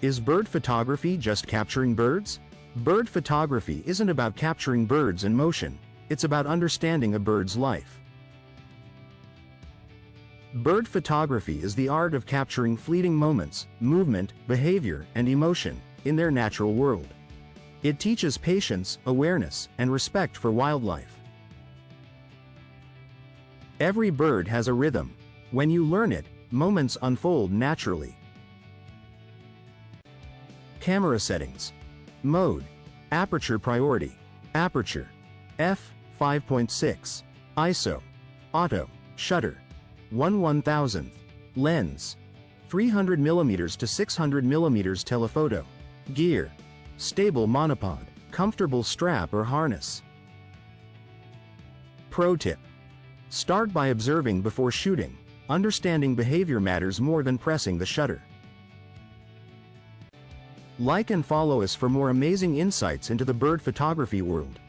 Is bird photography just capturing birds? Bird photography isn't about capturing birds in motion, it's about understanding a bird's life. Bird photography is the art of capturing fleeting moments, movement, behavior, and emotion in their natural world. It teaches patience, awareness, and respect for wildlife. Every bird has a rhythm. When you learn it, moments unfold naturally. Camera settings. Mode. Aperture priority. Aperture. f/5.6. ISO. Auto. Shutter. 1/1000th. Lens. 300mm to 600mm telephoto. Gear. Stable monopod. Comfortable strap or harness. Pro tip. Start by observing before shooting. Understanding behavior matters more than pressing the shutter. Like and follow us for more amazing insights into the bird photography world.